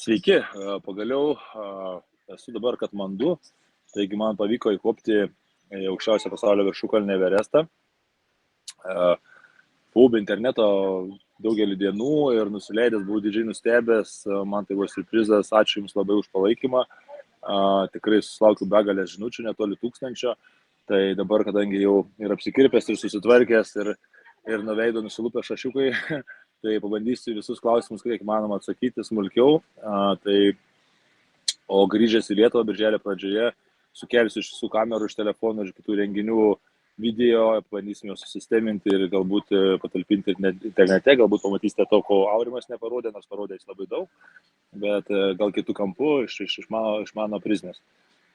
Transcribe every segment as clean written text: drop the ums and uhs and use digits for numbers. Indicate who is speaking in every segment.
Speaker 1: Sveiki, pagaliau esu dabar Katmandu, taigi man pavyko įkopti į aukščiausią pasaulio viršukalnę Everestą. Buvau be interneto daugelį dienų ir nusileidęs buvau didžiai nustebęs, man tai buvo siurprizas, ačiū Jums labai už palaikymą, tikrai susilaukiu begalės žinučių, netoli 1000, tai dabar, kadangi jau ir apsikirpęs, ir susitvarkęs, ir nuo veido nusilupę šašiukai, tai pabandysiu visus klausimus, kiek įmanoma atsakyti smulkiau. O grįžęs į Lietuvą birželio pradžioje, sukelsiu iš visų kamerų, iš telefonų ir kitų renginių video, pabandysime susisteminti ir galbūt patalpinti internete, galbūt pamatysite to, ko Aurimas neparodė, nors parodė jis labai daug, bet gal kitų kampų iš mano prizmės.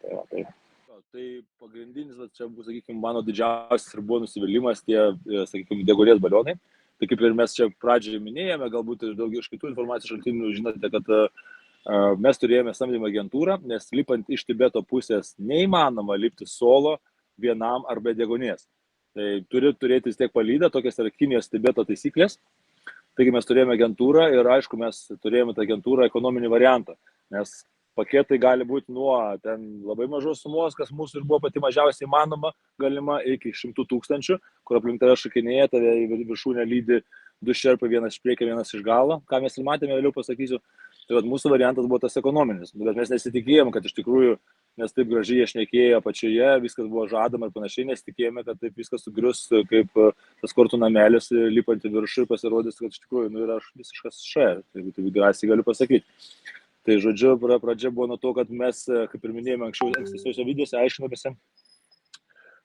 Speaker 1: Tai pagrindinis, čia, sakykime, mano didžiausias ir buvo nusivylimas tie, sakykime, deguonies balionai. Tai kaip ir mes čia pradžioje minėjome, galbūt ir daugiau iš kitų informacijos šaltinių žinote, kad mes turėjome samdymo agentūrą, nes lipant iš Tibeto pusės neįmanoma lipti solo vienam ar be deguonies. Tai turi turėti vis tiek palydą, tokias yra Kinijos Tibeto taisyklės. Taigi mes turėjome agentūrą ir aišku, mes turėjome tą agentūrą ekonominį variantą, nes paketai gali būti nuo ten labai mažos sumos, kas mūsų ir buvo pati mažiausiai įmanoma, galima iki 100 000, kur aplink tave šakinėja, tave į viršūnę lydi 2 šerpai, vienas iš priekio, vienas iš galo, ką mes ir matėme, vėliau pasakysiu. Tai mūsų variantas buvo tas ekonominis, bet mes nesitikėjome, kad iš tikrųjų, nes taip gražiai jie šnekėjo apačioje, viskas buvo žadama ir panašiai, nesitikėjome, kad taip viskas sugrius kaip tas kortų namelis, lipant į viršų ir pasirodys, kad iš tikrųjų yra visiškas tai drąsiai galiu pasakyti. Tai žodžiu, pradžia buvo nuo to, kad mes, kaip ir minėjome ankstesniuose videose, aiškinomės.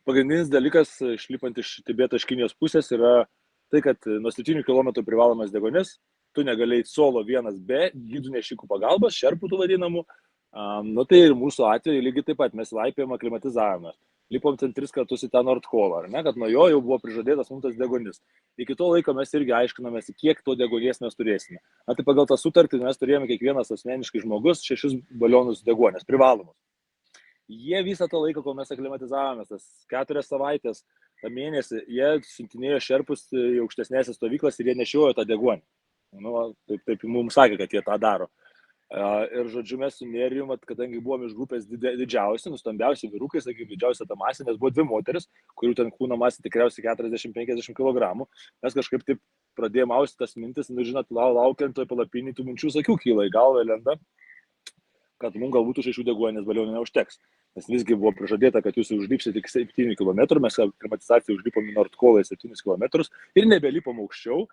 Speaker 1: Pagrindinis dalykas, išlipant iš Tibeto iš Kinijos pusės, yra tai, kad nuo 7 km privalomas deguonis, tu negalėjai solo vienas be gidų nešikų pagalbos, šerpų tų vadinamų. Tai ir mūsų atveju lygiai taip pat mes laipėjom aklimatizavimą. Lipom ten 3 kartus į tą Nordkolą, kad nuo jo jau buvo prižadėtas mums tas deguonis. Iki to laiko mes irgi aiškinomės, kiek to deguonies mes turėsime. Tai pagal tą sutartį mes turėjome kiekvienas asmeniškai žmogus 6 balionus deguonies, privalomus. Jie visą tą laiką, kol mes aklimatizavomės, tas 4 savaitės, tą mėnesį, jie siuntinėjo šerpus į aukštesnėsias stovyklas ir jie nešiojo tą deguonį. Taip mums sakė, kad jie tą daro. Ir žodžiu, mes su Nerijum, kadangi buvom iš grupės didžiausi, stambiausi vyrukai, sakykime, didžiausia ta masė, nes buvo 2 moteris, kurių ten kūno masė tikriausiai 40-50 kg. Mes kažkaip taip pradėjome austi tas mintis, žinot, laukiant toj palapinį, tų minčių sakių kyla į galvą lenda, kad mums galbūt 6 deguonies balionų neužteks. Nes visgi buvo prižadėta, kad jūs užlipsite tik 7 km, mes aklimatizaciją užlipom į Nordkolą 7 km ir nebelipom aukščiau.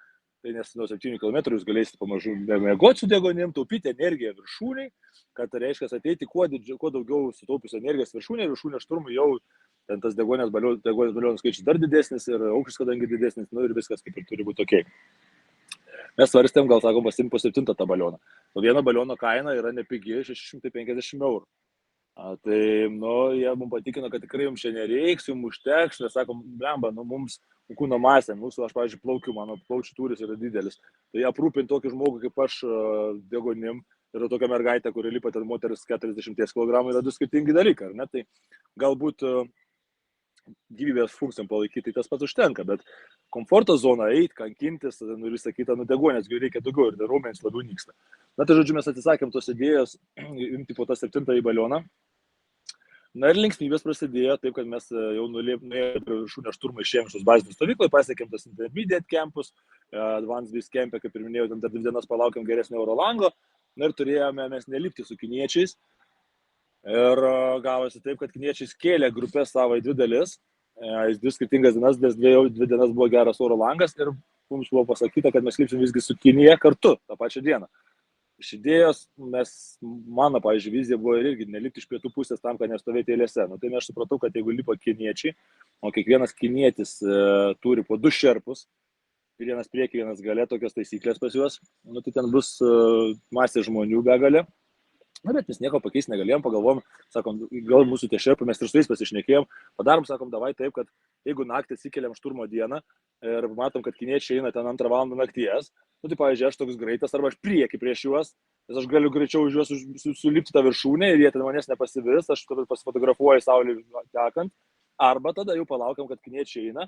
Speaker 1: Tai nes nuo 7 km jūs galėsite pamažu mėgoti su deguonim, taupyti energiją viršūniai, kad tai reiškia ateiti kuo daugiau sutaupius energijos viršūnės šturmui jau ten tas deguonies balionų skaičius dar didesnis ir aukštis kadangi didesnis, ir viskas kaip ir turi būti ok. Mes svarstėm, gal sakom, pasimti po 7 tą balioną. O vieno baliono kaina yra nepigi 650 €. Tai, jie mums patikino, kad tikrai jums čia nereiks, jums užteks, nes sakom, blemba, mums kūno masė, aš, pavyzdžiui, plaukiu, mano plaučių tūris yra didelis. Tai aprūpinti tokį žmogų kaip aš deguonim ir tokia mergaitė, kuri lipa ten moteris 40 kg, yra 2 skirtingi dalykai, ar ne? Tai galbūt gyvybės funkcijom palaikyti, tai tas pats užtenka, bet komforto zoną eiti, kankintis ir visą kitą, deguonės reikia daugiau ir raumenys labiau nyksta. Tai žodžiu, mes atsisakėm tos idėjos imti po tą 7 balioną. Ir linksmybės prasidėjo taip, kad mes jau nuėjome prie viršūnės šturmą, išėjom iš bazinių stovyklų, pasiekėm tas intermediate campus, advanced base camp'e, kaip ir minėjau, ten 2 dienas palaukėm geresnio oro lango, ir turėjome mes nelipti su kiniečiais. Ir gavosi taip, kad kiniečiai skėlė grupės savo į 2 dalis, 2 skirtingas dienas, nes 2 dienas buvo geras oro langas ir mums buvo pasakyta, kad mes lipsim visgi su Kinija kartu tą pačią dieną. Iš idėjos mano, pavyzdžiui, vizija buvo irgi nelipti iš pietų pusės tam, kad nestovėti eilėse. Tai aš supratau, kad jeigu lipo kiniečiai, o kiekvienas kinietis turi po 2 šerpus, vienas priekį, vienas gale, tokios taisyklės pas juos, tai ten bus masė žmonių begalė. Bet mes nieko pakeisti negalėjom, pagalvom, sakom, gal mūsų tie šerpai, mes ir su jais pasišnekėjom, padarom, sakom, davai taip, kad jeigu naktį atsikeliam šturmo dieną ir matom, kad kiniečiai eina ten 2 valandą nakties, tai, pavyzdžiui, aš toks greitas, arba aš prieki prieš juos, nes aš galiu greičiau už juos sulipti tą viršūnę ir jie ten manęs nepasivis, aš pasifotografuoju saulį tekant, arba tada jau palaukiam, kad kiniečiai eina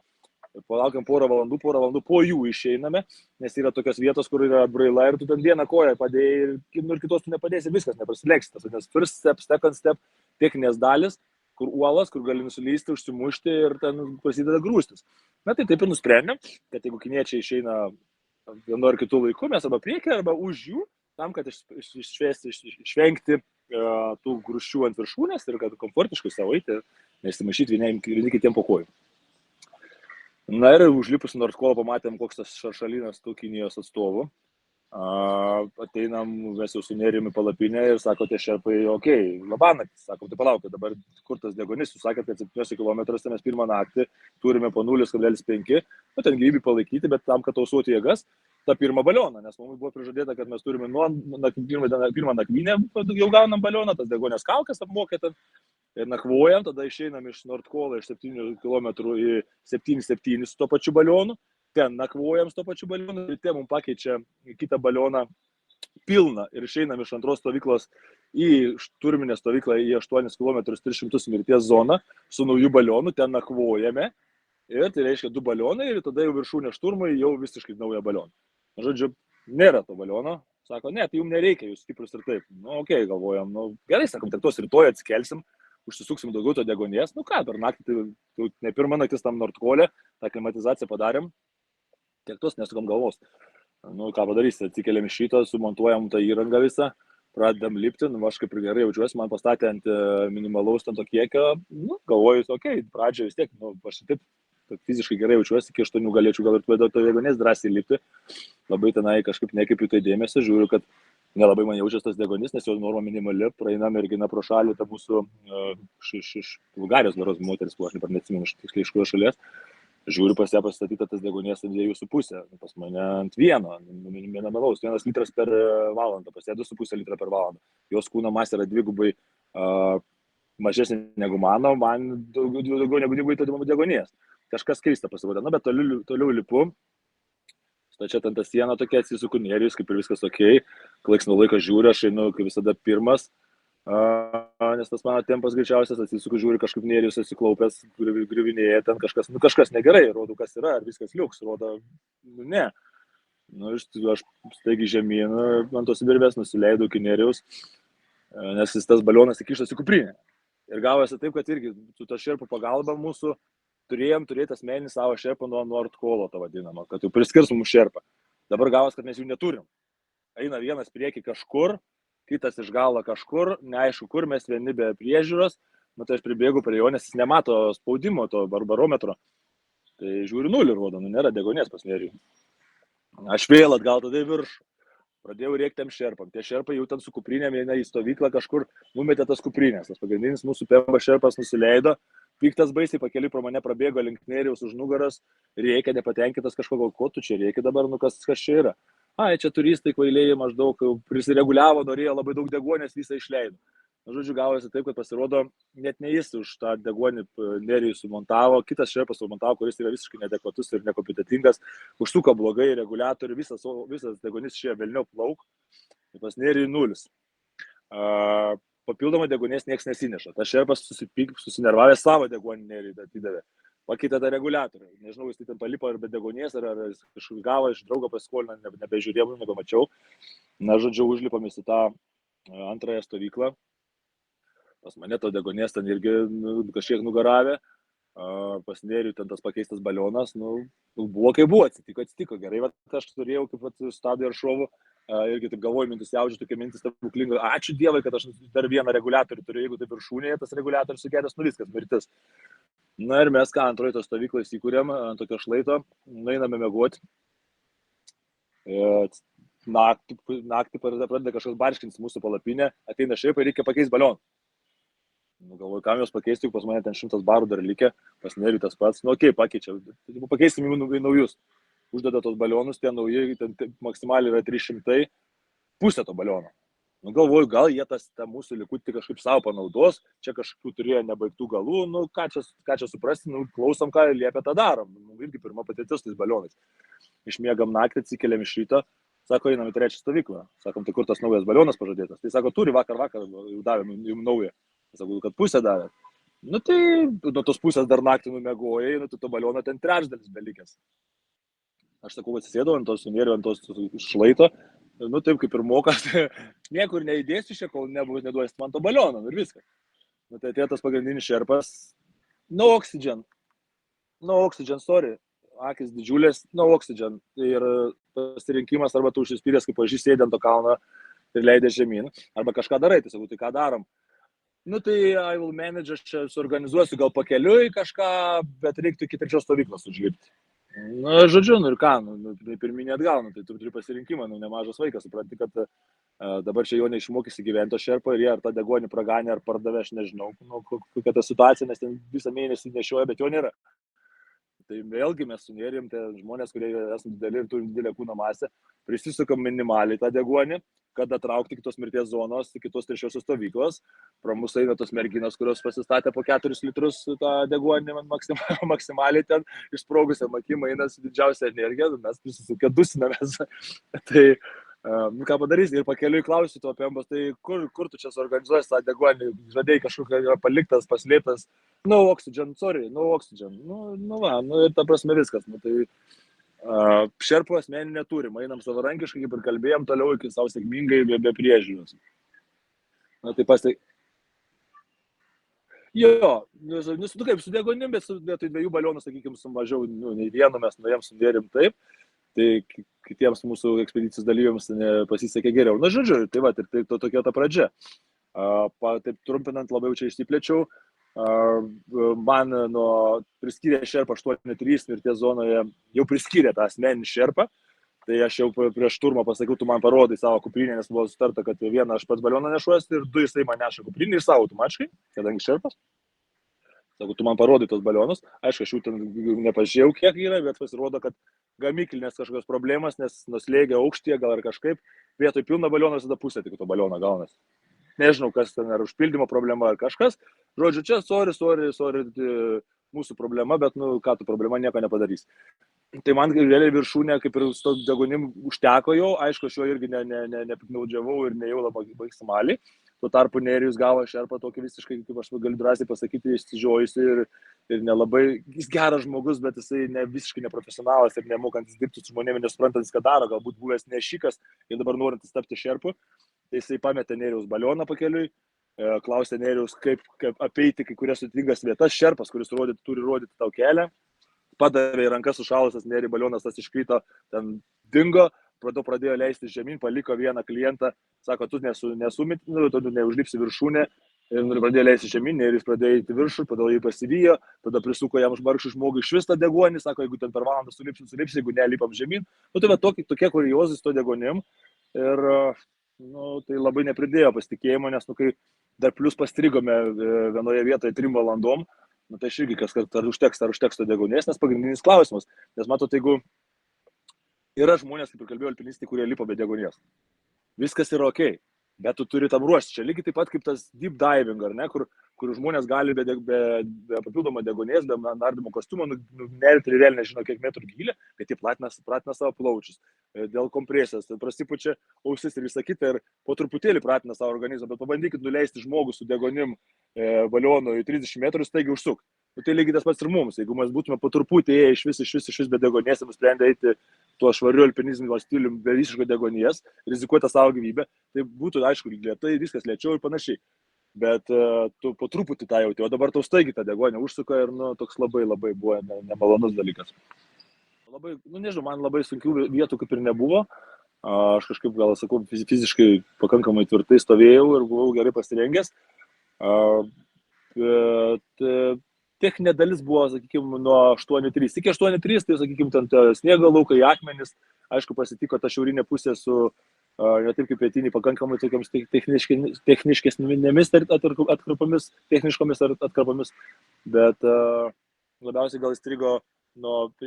Speaker 1: palaukiam porą valandų, po jų išeiname, nes yra tokios vietos, kur yra braila ir tu ten vieną koją padėjai ir kitos tu nepadėsi, viskas neprasileksi. Nes first step, second step, techninės dalis, kur uolas, kur gali nusileisti, užsimušti ir ten prasideda grūstis. Na tai taip ir nusprendėm, kad jeigu kiniečiai išeina vienu ar kitu laiku, mes arba priekį, arba už jų, tam, kad išvengti tų grūščių ant viršūnės ir kad komfortiškai savo eiti, nesimaišyti vieni kitiem po kojų. Na ir užlipus Nord Colo pamatėm, koks tas šaršalynas tų Kinijos atstovų. Ateinam, mes jau su Nerijumi palapinę ir sako, tie šerpai, okei, labanaktis, sako, tai palaukit, dabar kur tas degonis, jūs sakėt, kad 7 km, tai mes pirmą naktį turime po 0,5, ten gyvybį palaikyti, bet tam, kad tausoti jėgas, tą pirmą balioną, nes mums buvo prižadėta, kad mes turime pirmą nakvynę, jau gaunam balioną, tas degonės kaukės apmokė ten ir nakvojam, tada išeinam iš Nord Colo iš 7 km į 7,7 su to pačiu balionu, ten nakvojam su to pačiu balionu, ir tie mums pakeičia kitą balioną pilną ir išeinam iš antros stovyklos į turminę stovyklą į 8 km 300 mirties zoną su nauju balionu, ten nakvojame ir tai reiškia 2 balionai ir tada jau viršūnė šturmui jau visiškai naują balioną. Žodžiu, nėra to baliono, sako, ne, tai jums nereikia, jūs stiprus ir taip. Nu, okei, galvojam, nu, gerai, sakom, tai tos rytoj atsikelsim, užsisuksim daugiau to degonės, nu ką, per naktį, tai ne pirmą naktis tam Nord Cole, tą klimatizaciją padarėm, tiek tos nesukam galvos. Nu, ką padarysi, atsikeliam iš šito, sumontuojam tą įrangą visą, pradedam lipti, nu, aš kaip ir gerai jaučiuosi, man pastatė ant minimalaus ten to kiekio, nu, galvoju, okei, pradžioje vis tiek, nu, aš taip fiziškai gerai jaučiuosi, iki 8 galėčiau gal ir to degonės drąsiai lipti, labai tenai kažkaip nekreipiu tai dėmesio, žiūriu, kad nelabai man jaučiasi tas degonis, nes jau norma minimali, praeina mergina pro šalį, ta mūsų iš Bulgarijos beros moteris, aš neatsimenu tiksliai iš kurios šalies, žiūriu pas ją pastatyta tas degonės ant 2,5, pas mane ant 1, minimalaus, 1 litras per valandą, pas ją 2,5 litra per valandą, jos kūno masė yra dvigubai mažesnė negu mano, man daugiau negu dvigubai degonės. Kažkas keista pasirodė, bet toliau lipu, stačia ten ta siena tokia, atsisuku Nerijus, kaip ir viskas okei, laiks nuo laiko žiūriu, aš einu kaip visada pirmas, nes tas mano tempas greičiausias, atsisuku žiūriu, kažkaip Nerijus atsiklaupęs, griuvinėja ten kažkas negerai, rodo, kas yra, ar viskas liuks, rodo, ne. Nu, aš staigi žemyn, ant tos virvės nusileidau iki Nerijaus, nes jis tas balionas įkištas į kuprinę. Ir gavosi taip, kad irgi su to šerpų pagalba mūsų turėjom turėti asmeninį savo šerpą nuo Nord Colo, tą vadinamą, kad jau priskirs mums šerpą. Dabar gavos, kad mes jų neturim. Eina vienas prieki kažkur, kitas iš galo kažkur, neaišku kur, mes vieni be priežiūros, tai aš pribėgu prie jo, nes jis nemato spaudimo, to barometro. Tai žiūriu 0 rodo, nėra degonės pas Nerijų. Aš vėl atgal tada į viršų. Pradėjau rėkti tam šerpam. Tie šerpai jau ten su kuprinėm eina į stovyklą kažkur, numetė tas kuprinės. Tas pagrindinis mūsų pemba šerpas nusileido, piktas baisiai pakeliui pro mane prabėgo link Nerijaus už nugaras, rėkė nepatenkintas kažko, ko tu čia rėki dabar, nu kas čia yra. Ai, čia turistai kvailiai maždaug prisireguliavo, norėjo labai daug degonės, visą išleido. Žodžiu, gavosi taip, kad pasirodo, net ne jis už tą degonį Nerijų sumontavo, kitas šerpas sumontavo, kuris yra visiškai neadekvatus ir nekompetitingas, užsuko blogai reguliatorių, visas degonis šie velnio plauk, ir pas Nerijų 0. Papildomą degonės nieks nesineša. Tas šerpas susinervavęs savo degonį Nerijų atidavė. Pakeitė tą reguliatorių. Nežinau, jis ten palipo ar be degonės, ar kažkur gavo iš draugo paskolino, nebežiūrėjau, nebemačiau. Na, žodžiu, užlipom į tą antrąją stovyklą. Pas mane to degonės ten irgi kažkiek nugaravė, pas Nerijų ten tas pakeistas balionas, buvo kaip buvo, atsitiko gerai, aš turėjau kaip Stado ir Šovu, irgi taip galvoju, mintis jaudžiu, tokia mintis stebuklinga, ačiū Dievui, kad aš dar vieną reguliatorių turiu, jeigu taip viršūnėje tas reguliatorius sugedęs, viskas, mirtis. Na ir mes antroje to stovyklą įsikūrėm, ant tokio šlaito, einame miegoti, naktį pradeda kažkas barškinti mūsų palapinę, ateina šerpai, reikia pakeisti balioną. Galvoju, kam jos pakeisti, juk pas mane ten 100 barų dar likę, pas Nerijų tas pats, okei, pakeičia, pakeisim į naujus, uždeda tos balionus, tie nauji, ten maksimaliai yra 300, pusę to baliono. Galvoju, gal jie tą mūsų likutį kažkaip savo panaudos, čia kažkokių turėjo nebaigtų galų, ką čia suprasti, klausom, ką liepia, tą darom, irgi pirma patirtis tais balionais. Išmiegam naktį, atsikeliam iš ryto, sako, einam į 3 stovyklą, sakom, tai kur tas naujas balionas pažadėtas, tai sako, turi vakar, jau davėm jums naują. Sakau, kad pusę davė. Nu tai nuo tos pusės dar naktį numegojai, nu tai to baliono ten trečdalis belikęs. Aš sakau, atsisėdau ant tos sunėrio, ant tos šlaito, nu taip kaip ir mokas, niekur neįdėsiu čia, kol neduosi man to baliono ir viskas. Nu tai atėjo tas pagrindinis šerpas, no oxygen, sorry, akis didžiulės, no oxygen. Ir pasirinkimas arba tu užsispyręs, kaip aš sėdė ant to kalno ir leidė žemyn, arba kažką darai, tai sakau, tai ką darom. Nu tai I will manage, aš čia suorganizuosiu gal pakeliui kažką, bet reiktų iki 3 stovyklos užlipti. Na, žodžiu, nu ir ką, tai pirminė atgal, tai tu turi pasirinkimą, nemažas vaikas, supranti, kad dabar čia jo neišmokysi gyventi šerpo ir jie ar tą degonį praganė, ar pardavė, aš nežinau, kokia ta situacija, nes ten visą mėnesį nešioja, bet jo nėra. Tai vėlgi mes sunėrim, tai žmonės, kurie esame dideli ir turi didelę kūno masę, prisisukam minimaliai tą degonį, kad atraukti kitos mirties zonos, kitos 3 stovyklos. Pro mus eina tos merginos, kurios pasistatė po 4 litrus tą degonį maksimaliai ten išsprogusiam akim eina su didžiausia energija, mes prisisukę dusinamės. Tai ką padarysi ir pakeliui klausiu to apėmbos, tai kur tu čia suorganizuosi tą degonį, žadėjai kažkokia yra paliktas, paslėptas, no oxygen, sorry, no oxygen, nu va, ir ta prasme viskas, nu tai šerpų asmeninį neturim, einam savarankiškai, kaip ir kalbėjom, toliau iki savo sėkmingai be priežiūros. Na tai jo, nu kaip su degonim, bet vietoj 2 balionų, sakykime, su mažiau, nei vienu mes nuėjom sudėrim taip, tai kitiems mūsų ekspedicijos dalyviams pasisekė geriau. Na, žodžiu, tai va, ir tokia ta pradžia. Taip trumpinant, labai čia išsiplėčiau, man priskyrė šerpą 8-3 mirties zonoje, jau priskyrė tą asmeninį šerpą, tai aš jau prieš turmą pasakiau, tu man parodai savo kuprinę, nes buvo sutarta, kad vieną aš pats balioną nešuosi ir 2 jisai man neša kuprinį ir savo automatiškai, kadangi šerpas. Sakau, tu man parodai tos balionus, aišku, aš jų ten nepažiūrėjau, kiek yra, bet pasirodo, kad gamyklinės kažkokios problemas, nes nuslėgia aukštyje gal ar kažkaip, vietoj pilno baliono visada pusė tik to baliono gaunas. Nežinau, kas ten ar užpildymo problema ar kažkas. Žodžiu, čia sorry, mūsų problema, bet, ką tu problema, nieko nepadarys. Tai man realiai viršūnė, kaip ir su to degonim užteko jau, aišku, aš jo irgi nepiknaudžiavau ir nejau labai maksimaliai. Tuo tarpu Nerijus gavo šerpą tokį visiškai, kaip aš galiu drąsiai pasakyti, išsižiojusi ir nelabai, jis geras žmogus, bet jisai visiškai neprofesionalas ir nemokantis dirbti su žmonėmis, nesuprantantis, ką daro, galbūt buvęs nešikas ir dabar norintis tapti šerpu. Tai jisai pametė Nerijaus balioną pakeliui, klausė Nerijaus, kaip apeiti kai kurias sudėtingas vietas, šerpas, kuris turi rodyti tau kelią, padavė į rankas sušalusias Nerijų balionas, tas iškrito, ten dingo, pradėjo leisti žemyn, paliko vieną klientą, sako, tu tu neužlipsi viršūnę, ir pradėjo leisti žemyn, ir jis pradėjo eiti viršų, tada jį pasivijo, tada prisuko jam vargšui žmogui iš tą degonį, sako, jeigu ten per valandą sulipsi, jeigu nelipam žemyn, tai va tokie kuriozai su to degonim, ir tai labai nepridėjo pasitikėjimo, nes kai dar plus pastrigome vienoje vietoje 3 valandom, tai aš irgi ar užteks to degonės, nes pagrindinis klausimas, nes matot, jeigu yra žmonės, kaip ir kalbėjau, alpinistai, kurie lipo be degonės. Viskas yra okei, bet tu turi tam ruošti. Čia lygiai taip pat kaip tas deep diving, ar ne, kur žmonės gali be papildomą degonės, be nardymo kostiumo, nerti ir vėl nežino, kiek metrų gylė, bet jie platina savo plaučius. Dėl kompresijos, tai prasipučia ausis ir visą kitą ir po truputėlį pratina savo organizmą, bet pabandykit nuleisti žmogų su degonim balionu į 30 metrų, taigi užsuk. Tai lygiai tas pats ir mums. Jeigu mes būtume po truputį ėję iš vis be degonės, nusprendę eiti tuo švariu alpinizmo stiliumi be visiško degonės, rizikuoti savo gyvybę, tai būtų, aišku, lėtai, viskas lėčiau ir panašiai. Bet tu po truputį tą jauti, o dabar tau staigiai tą degonę užsuka ir toks labai buvo nemalonus dalykas. Labai, nežinau, man labai sunkių vietų kaip ir nebuvo. Aš kažkaip, gal sakau, fiziškai pakankamai tvirtai stovėjau ir buvau gerai pasirengęs. Techninė dalis buvo, sakykime, nuo 8-3. Iki 8-3, tai, sakykime, ten sniego laukai, akmenys, aišku, pasitiko ta šiaurinė pusė su, ne taip kaip pietiniai, pakankamai tokiams techniškesnėmis atkarpomis, techniškomis atkarpomis, bet labiausiai gal įstrigo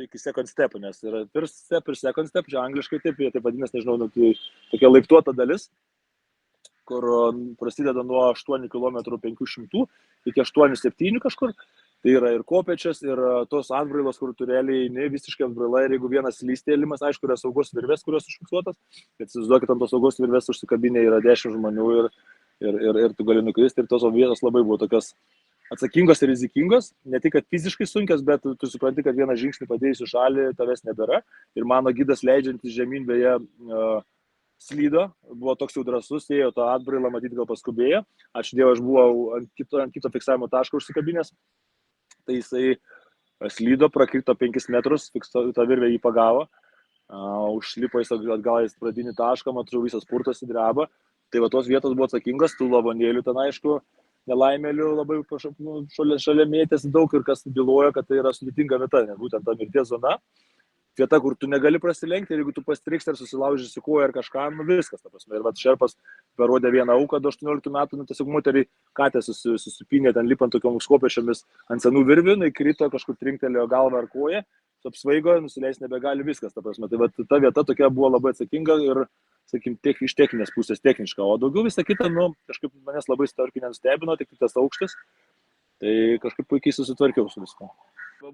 Speaker 1: iki second step, nes yra first step ir second step, čia angliškai taip vadinasi, nežinau, tokia laiptuota dalis, kur prasideda nuo 8 km 500 iki 8-7 kažkur. Tai yra ir kopėčias, ir tos atbrailos, kur tu realiai ne visiškai atbraila, ir jeigu vienas slystėlimas, aišku, yra saugos virvės, kurios užfiksuotas, bet įsivaizduokit, ant tos saugos virvės užsikabinė yra 10 žmonių ir tu gali nukristi, ir tos vietos labai buvo tokios atsakingos ir rizikingos, ne tik, kad fiziškai sunkios, bet tu supranti, kad vieną žingsnį padėjus į šalį tavęs nebėra. Ir mano gidas leidžiantis žemyn, beje, slydo, buvo toks jau drąsus, ėjo tą atbrailą, matyt, gal paskubėjo. Ačiū Dievui, aš buvau ant kito fiksavimo taško užsikabinęs. Tai jisai slydo, prakrito 5 metrus, tą virvę jį pagavo. Užlipo jis atgal į pradinį tašką, matau, visas purtas įdreba. Tai va tos vietos buvo atsakingas, tų lavonėlių ten, aišku, nelaimėlių labai šalia mėtėsi daug ir kas byloja, kad tai yra sudėtinga vieta, nes būtent ta mirties zona, vieta, kur tu negali prasilenkti ir jeigu tu pastriksi ar susilaužysi koją ar kažką, nu viskas, ta prasme. Ir va šerpas parodė vieną auką do 18 metų, nu tiesiog moteriai katė susipynė ten lipant tokiom skopėčiomis ant senų virvių, krito, kažkur trinktelėjo galvą ar koją, apsvaigo, nusileis nebegali, viskas, ta prasme. Tai va ta vieta tokia buvo labai atsakinga ir, sakykim, iš techninės pusės techniška, o daugiau visą kitą, nu, kažkaip manęs labai starkiai nenustebino, tik tas aukštas, tai kažkaip puikiai susitvarkiau su viską.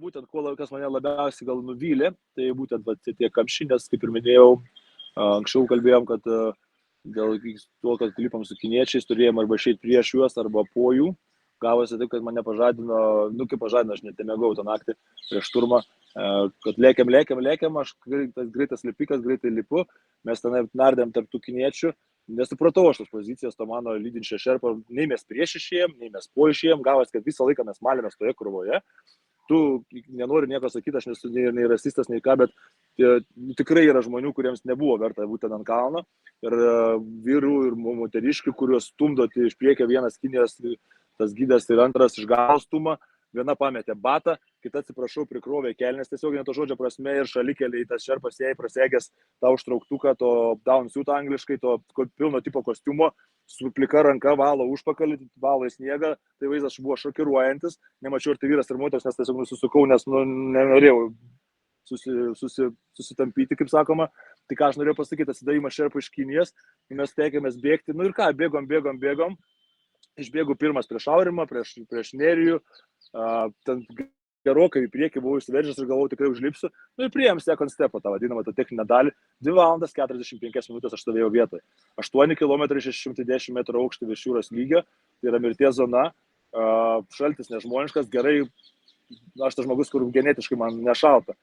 Speaker 1: Būtent, kas mane labiausiai gal nuvylė, tai būtent tie kamščiai, nes, kaip ir minėjau, anksčiau kalbėjom, kad dėl to, kad lipam su kiniečiais, turėjom arba išeiti prieš juos, arba po jų. Gavosi taip, kad mane pažadino, kaip pažadino, aš net nemėgau tą naktį prieš šturmą, kad lėkiam, aš greitas lipikas, greitai lipu, mes tenai nardėm tarp tų kiniečių, nesupratau aš tos pozicijos, to mano lydinčio šerpo, nei mes prieš išėjom, nei mes po išėjom, gavosi, kad visą laiką mes malėmės toje krūvoje. Tu nenori nieko sakyti, aš nesu nei rasistas, nei ką, bet tikrai yra žmonių, kuriems nebuvo verta būtent ant kalno. Ir vyrų, ir moteriškių, kuriuos stumdoti iš priekio, vienas Kinijos, tas gydas ir antras iš galo stumą, viena pametė batą, kita, atsiprašau, prikrovė kelnes, tiesiog ne to žodžio prasme ir šalikeliai, tas šerpas jai prasegęs tą užtrauktuką, to down suit angliškai, to pilno tipo kostiumo, su plika ranka valo užpakalį, valo į sniegą, tai vaizdas buvo šokiruojantis, nemačiau ir tai vyras ir moteris, nes tiesiog nusisukau, nes nenorėjau susitampyti, kaip sakoma. Tai ką aš norėjau pasakyti, atsidavimas šerpų iš Kinijos, mes teikėmės bėgti, ir ką, bėgom. Išbėgau pirmas prieš Aurimą, prieš Nerijų, ten gerokai į priekį buvau išsiveržęs ir galvojau, tikrai užlipsiu. Ir priėjom second stepą, tą vadinamą, tą techninę dalį. 2 valandas 45 minutės aš stovėjau vietoje. 8 km 610 m aukštį virš jūros lygio, tai yra mirties zona, šaltis nežmoniškas, gerai, aš tas žmogus, kur genetiškai man nešalta.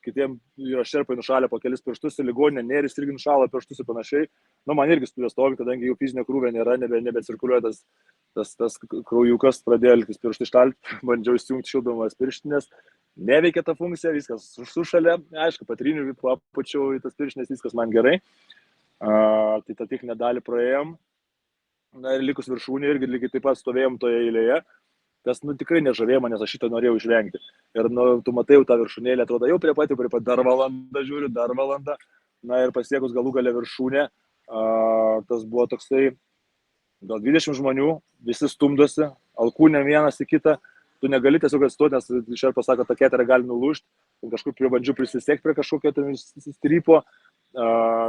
Speaker 1: Kitiem yra šerpai nušalę po kelis pirštus į ligoninę, Neris irgi nušalę pirštus ir panašiai. Man irgi studijos stovi, kadangi jau fizinio krūvio nėra, nebecirkuliuoja tas kraujukas, pradėjo elgtis pirštų šalti, bandžiau įsijungti šildomas pirštinės, neveikia ta funkcija, viskas sušalė, aišku, patrinių papučiau į tas pirštinės, viskas man gerai. Tai tą techninę dalį praėjom, ir likus viršūnė irgi lygiai taip pat stovėjom toje eilėje. Tas tikrai nežavėjo manęs, aš šito norėjau išvengti. Ir tu matai jau tą viršūnėlę, atrodo, jau prie pat, dar valandą žiūriu, dar valandą. Ir pasiekus galų gale viršūnę, tas buvo toksai, gal 20 žmonių, visi stumdosi, alkūnėm vienas į kitą. Tu negali tiesiog atstoti, nes šerpas sako, ta keterė gali nulūžti. Kažkur bandžiu prisisiekti prie kažkokio strypo.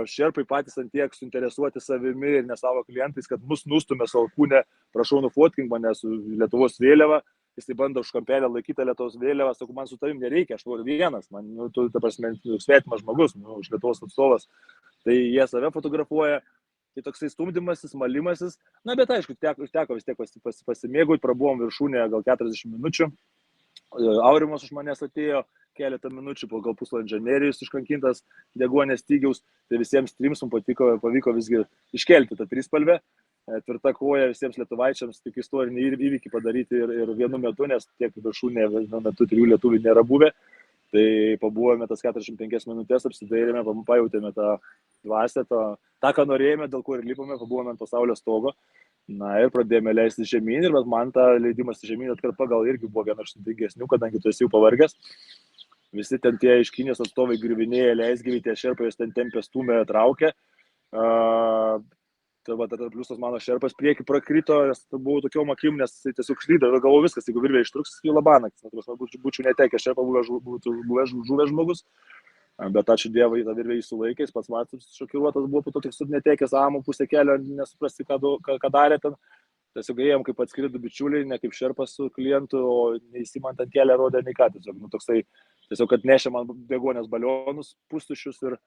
Speaker 1: Šerpai patys ant tiek suinteresuoti savimi ir ne savo klientais, kad mus nustumė su alkūnė, prašau nufotkink mane su Lietuvos vėliava, jisai bando už kampelę laikyti Lietuvos vėliavą, sakau, man su tavim nereikia, aš noriu vienas, man, tu, ta prasme, svetimas žmogus, už Lietuvos atstovas, tai jie save fotografuoja, tai toksai stumdymasis, malimasis, bet aišku, teko vis tiek pasimėgauti, prabuvom viršūnėje gal 40 minučių, Aurimas už manęs atėjo, keletą minučių, po gal pusvalandžio Nerijus iškankintas deguonės stygiaus, tai visiems trims mums pavyko visgi iškelti tą trispalvę, tvirta koja visiems lietuvaičiams, tik istorinį įvykį padaryti ir vienu metu, nes tiek viršūnėje vienu metu 3 lietuvių nėra buvę, tai pabuvome tas 45 minutės, apsidairėme, pajautėme tą dvasę, tą, ką norėjome, dėl ko ir lipome, pabuvome ant pasaulio stogo. Ir pradėjome leisti žemyn ir man tą leidimas žemyn atkarpa gal irgi buvo viena iš sudėtingesnių, kadangi tu esi jau pavargęs. Visi ten tie iš Kinijos atstovai griuvinėja, leisgyviai, tie šerpai, jos ten tempė, stumė, traukė. Plius tas mano šerpas prieki prakrito, nes buvau tokiom akim, nes jis tiesiog šlydo ir galvoju viskas, jeigu virvė ištruks, jis labanaktis. Būčiau netekęs šerpą, būtų buvęs žuvęs žmogus. Bet ačiū Dievui, tą virvę jį sulaikė, jis pats matas šokiruotas buvo, po to tik netekęs amų pusę kelio, nesuprasti, ką darė ten. Tiesiog ėjom kaip atskrido bičiuliai, ne kaip šerpas su klientu, o neįsimant ant kelią rodė nei ką. Tiesiog, kad nešė man deguonės balionus pustušius ir,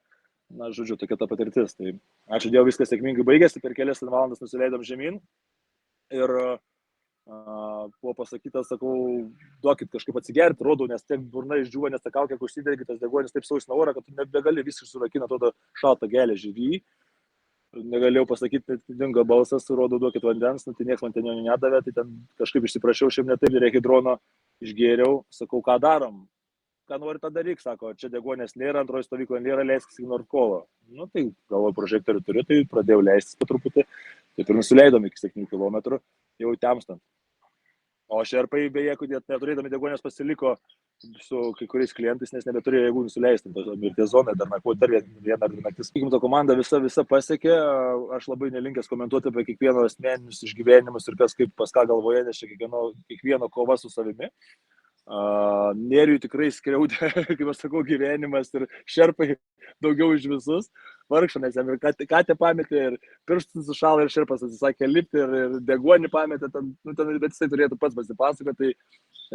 Speaker 1: žodžiu, tokia ta patirtis. Tai ačiū Dievui, viskas sėkmingai baigėsi, per kelias valandas nusileidom žemyn ir Buvo pasakyta, sakau, duokit kažkaip atsigerti, rodau, nes tiek burna išdžiūva, nes ta kaukė, kur užsidegi, tas deguonis taip sausina orą, kad tu nebegali visiškai surakina to šaltą geležį į. Negalėjau pasakyti, dingo balsas, rodau, duokit vandens, tai niekas man ten jo nedavė, tai ten kažkaip išsiprašiau, šiaip ne taip, rehidrono išgėriau, sakau, ką darom. Ką nori tą daryk, sako, čia deguonės nėra, antroji stovykla nėra, leiskis į Nordkolą. Nu, tai galvoju, prožektorių turiu, tai pradėjau leistis po truputį, taip ir nusileidom iki 7 km, jau temstant. O šerpai, beje, kad neturėdami deguonės pasiliko su kai kuriais klientais, nes nebeturėjo jėgų nusileisti, mirties zonai, dar vieną naktis. Sakykim, ta komanda visa pasiekė, aš labai nelinkęs komentuoti apie kiekvieno asmeninius išgyvenimus ir kas kaip pas ką galvoje, nes čia kiekvieno kova su savimi. Neriui tikrai skriaudė, kaip aš sakau, gyvenimas ir šerpai daugiau už visus. Vargšą, nes jam ir katę pametė, ir pirštus sušalo, ir šerpas atsisakė lipti, ir deguonį pametė, bet jisai turėtų pats pasipasakoti.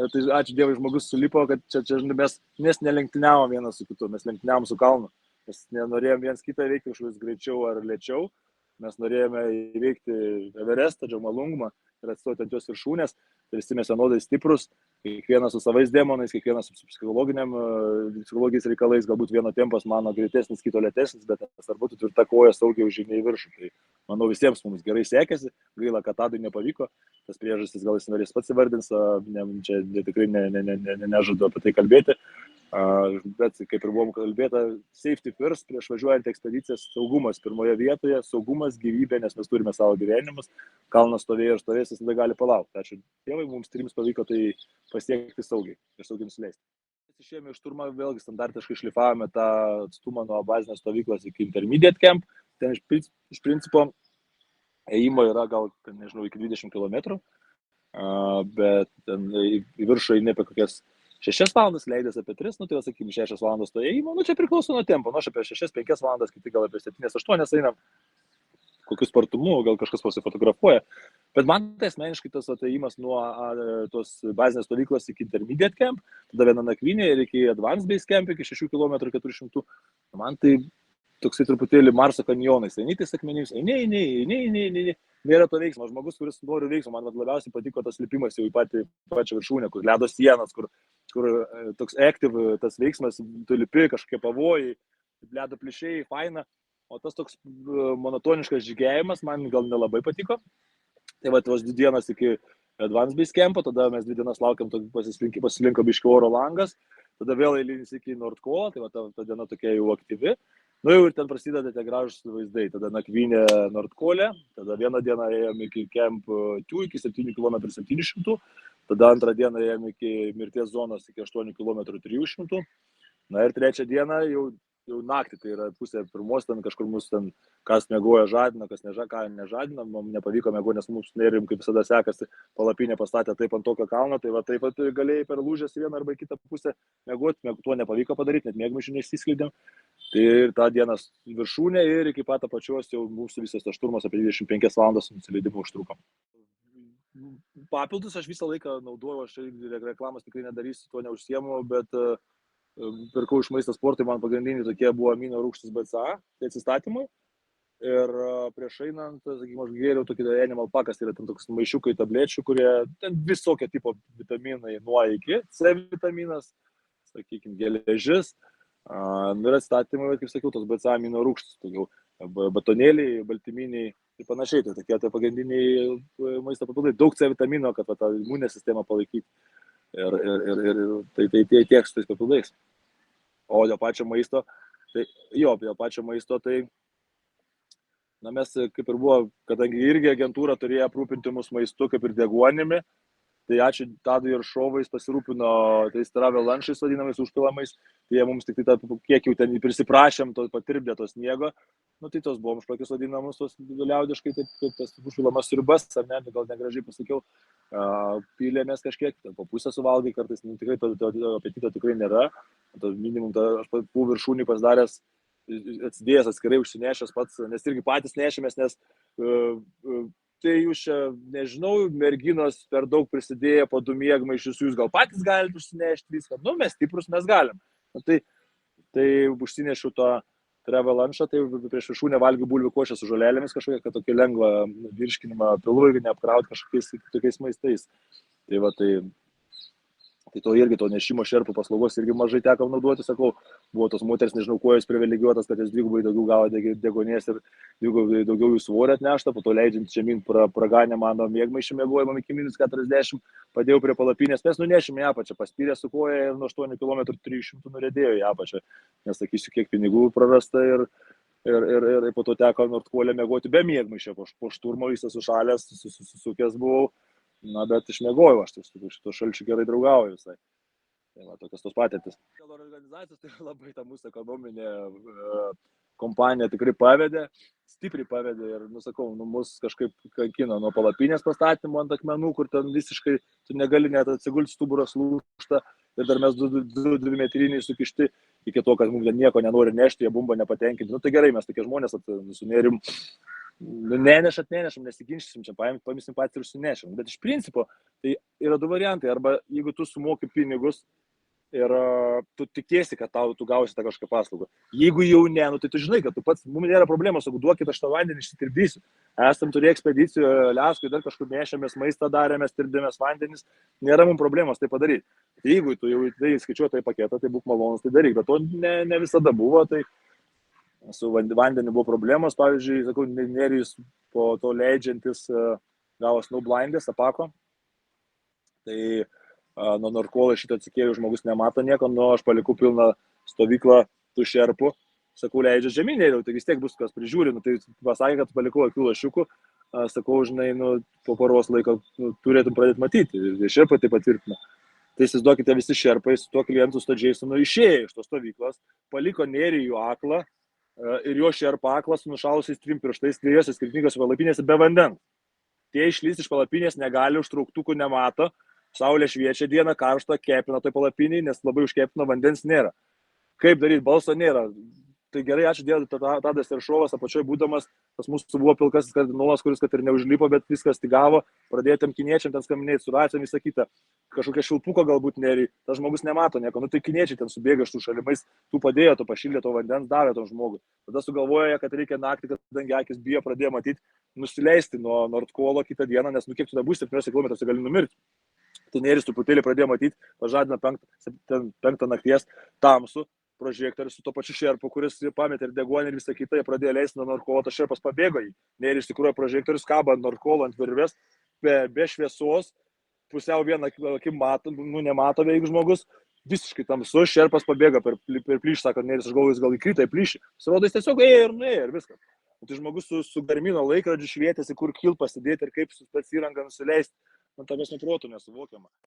Speaker 1: Tai ačiū Dievui, žmogus sulipo, kad čia mes nelenktyniavom vienas su kitu, mes lenktyniavom su kalnu. Mes nenorėjom viens kitą veikti kažkokius greičiau ar lėčiau. Mes norėjome įveikti Everestą, Džomolungmą ir atstoti ant jos viršūnės. Tai visi mes vienodai stiprus, kiekvienas su savais demonais, kiekvienas su psichologiniais reikalais, galbūt vieno tempas mano greitesnis, kito lėtesnis, bet svarbu, tu tvirta koja saugiai užžymiai į viršų. Tai manau, visiems mums gerai sekėsi, gaila, kad Tadui nepavyko, tas priežastis gal jis norės pats įvardins, čia tikrai nežadu apie tai kalbėti. Bet kaip ir buvom kalbėta, safety first, prieš važiuojant ekspedicijas, saugumas pirmoje vietoje, saugumas, gyvybė, nes mes turime savo gyvenimus, kalnas stovėjo ir stovės, jis tada gali palaukti. Ačiū Dievui, mums trims pavyko tai pasiekti saugiai ir saugiai nusileisti. Išėjome iš turmo, vėlgi standartiškai šlifavome tą atstumą nuo bazinės stovyklos iki intermediate camp, ten iš principo ėjimo yra gal, nežinau, iki 20 km, bet ten į viršų eini apie kokias 6 valandas, leidės apie 3, tai va, sakykime, 6 valandas to ėjimo, čia priklauso nuo tempo, aš apie 6-5 valandas, kiti gal apie 7-8 einam, kokiu spartumu, gal kažkas pasifotografuoja, bet man tai asmeniškai tas atėjimas nuo tos bazinės stovyklos iki intermediate camp, tada viena nakvynė ir iki advanced base camp, iki 6 km 400, man tai toksai truputėlį Marso kanjonais, eini tais akmenimis, eini, nėra to veiksmo, žmogus, kuris nori veiksmo, man labiausiai patiko tas lipimas jau į pačią viršūnę, kur ledo sienas, kur toks active tas veiksmas, tu lipi, kažkokie pavojai, ledo plyšiai, faina, o tas toks monotoniškas žygėjimas man gal nelabai patiko. Tai va, tos 2 dienas iki Advanced Base Campo, tada mes 2 dienas laukiam, pasilinko biški oro langas, tada vėl eilinis iki Nordkolą, tai va, ta diena tokia jau aktyvi. Nu jau ir ten prasideda tie gražus vaizdai, tada nakvynė Nordkolė, tada vieną dieną ėjom iki Camp 2, iki 7 km 700, tada antrą dieną ėjom iki mirties zonos iki 8 km 300, na ir trečią dieną jau naktį, tai yra pusė pirmos, ten kažkur mus ten, kas miegoja žadina, kas nežadina, mums nepavyko miegoti, nes mums nerim, kaip visada sekasi, palapinę pastatė taip ant tokio kalno, tai va taip pat galėjai per lūžęs vieną arba kitą pusę miegoti, tuo nepavyko padaryti, net miegmaišių neišsiskleidėm. Tai ir tą dieną viršūnė ir iki pat apačios jau mūsų visas tas šturmas apie 25 valandas nusileidimo užtruko. Papildus aš visą laiką naudoju, aš reklamas tikrai nedarysiu, to neužsiemu, bet pirkau iš maisto sportui, man pagrindiniai tokie buvo amino rūgštys BCA, tai atsistatymui. Ir prieš einant, sakykime, aš gėriau tokį Animal Packas, tai yra ten toks maišiukai tablečių, kurie ten visokio tipo vitaminai nuo iki, C vitaminas, sakykime, geležis. Ir atstatymai, kaip sakiau, tos BCA amino rūgštys, batonėliai, baltyminiai ir panašiai. Tai tokie tai pagrindiniai maisto papildai, daug C vitamino, kad tą imuninę sistemą palaikyti. Ir tai tiek su tais papildais. O dėl pačio maisto, tai na mes kaip ir buvo, kadangi irgi agentūra turėjo aprūpinti mus maistu, kaip ir deguonimi, tai ačiū Tadui ir Šovais pasirūpino tais travel lunchais vadinamais užpilamais, tai jie mums tik tai kiek jau ten prisiprašėm, patirbdė to sniego, nu tai tos buvom špakis vadinamus, tos liaudiškai, taip tas užpilamas sriubas, ar ne, gal negražiai pasakiau, pylėmės kažkiek, po pusę suvalgai kartais, tikrai to apetito tikrai nėra, minimum, aš buvau viršūnį pasidaręs, atsidėjęs atskirai užsinešęs pats, nes irgi patys nešėmės, nes tai jūs čia, nežinau, merginos per daug prisidėję po 2 miegmaišius, jūs gal patys galite užsinešti viską, nu mes stiprus, mes galim. Tai užsinešiu to avalanšą, tai prieš viršūnę valgiau bulvių košę su žolelėmis kažkokia, kad tokį lengvą virškinimą pilvui neapkrauti kažkokiais tokiais maistais. Tai va, tai to irgi, to nešimo šerpų paslaugos irgi mažai teko naudoti, sakau, buvo tos moters, nežinau, kuo jos privilegijuotas, kad jis dvigubai daugiau gavo degonės ir dvigubai daugiau jų svorį atnešta, po to leidžiant žemyn praganę mano mėgmaišį mėgojimą iki -40, padėjau prie palapinės, mes nunešėme į apačią, paspyrė su koja ir nuo 8 km 300 nuredėjo į apačią, nesakysiu, kiek pinigų prarasta ir po to teko Nordkole mėgoti be mėgmaišio, po šturmo visas sušalęs, susukęs buvau. Na, bet išmėgojau, aš šito šalčiu gerai draugauju visai. Tai va, tokios tos patirtis. Dėl organizacijos tai labai ta mūsų ekonominė kompanija tikrai pavedė, stipriai pavedė ir, nusakau, mus kažkaip kankino nuo palapinės pastatymo ant akmenų, kur ten visiškai tu negali net atsigulti, stuburas lūžta ir dar mes 2 metriniai sukišti iki to, kad mums nieko nenori nešti, jie bumba nepatenkinti. Nu tai gerai, mes tokie žmonės sunėrim. Nenešam, nesiginčysim, čia paimsim patys ir užsinešim. Bet iš principo, tai yra 2 variantai. Arba jeigu tu sumoki pinigus ir tu tikiesi, kad tu gausi tą kažkokią paslaugą. Jeigu jau ne, nu, tai tu žinai, kad tu pats, mums nėra problemos, jeigu duokit aš tą vandenį išsitirdysiu. Esam turėję ekspedicijų, Aliaskoj dar kažkur nešėmės, maistą darėmės, tirdėmės vandenis, nėra mums problemos tai padaryti. Jeigu tu jau tai skaičiuoji tai paketą, tai būk malonus, tai daryk. Bet to ne visada buvo, tai su vandeniu buvo problemos, pavyzdžiui, sakau, Nerijus po to leidžiantis gavo snowblindės, apako. Tai nuo Nordkolo šitą atsikėjų žmogus nemato nieko, aš palikau pilną stovyklą tų šerpų, sakau, leidžia žemynėliau, tai vis tiek bus kas prižiūri, tai pasakė, kad palikau akių lašiukų, sakau, žinai, po paros laiko turėtum pradėti matyti, ir šerpai tai patvirtina. Tai įsivaizduokite, visi šerpai su tuo klientu Stadžiais išėjo iš tos stovyklos, paliko Nerijų aklą ir jo šerpa aklas su nušalusiais 3 pirštais, 3 skirtingose palapinėse be vandens. Tie išlįsti iš palapinės negali, užtrauktukų nemato, saulė šviečia dieną, karšta, kepina toj palapiniai, nes labai užkepino, vandens nėra. Kaip daryti, balso nėra. Tai gerai, ačiū Dievui, Tadas Teršovas apačioje būdamas, pas mūsų buvo pilkasis kardinolas, kuris kad ir neužlipo, bet viskas stigavo, pradėtėm kiniečiam ten skambinėti su racijom, visą kitą. Kažkokia šilpuko galbūt Nerijai, tas žmogus nemato nieko, tai kiniečiai ten subėga iš tų šalimais, tų padėjo, to pašildė, to vandens davė tom žmogui. Tada sugalvojo, kad reikia naktį, kadangi akis bijo, pradėjo matyti, nusileisti nuo Nordkolo kitą dieną, nes kiek tu nebūsi 7 km gali numirti. Tai Nerijus truputėlį pradėjo matyti, pažadino 5 nakties tamsų prožektorius su to pačiu šerpu, kuris pametė ir degonį ir visą kitą, jie pradėjo leisti nuo Nordkolo, tas šerpas pabėgo jį. Nerijus tikrųjų prožektorius kaba ant Nordkolo ant virvės, be šviesos, pusiau vieną akim mato, nemato veik žmogus, visiškai tamsus, šerpas pabėga per plyšį, sako Nerijus, aš galvoju, jis gal įkrito į plyšį. Pasirodo, jis tiesiog ėjo ir nuėjo ir viskas. Tai žmogus su Garmino laikrodžiu švietėsi, kur kil pasidėti ir kaip su spec įranga nusileisti. Man tavęs neprotų nesuvokiama.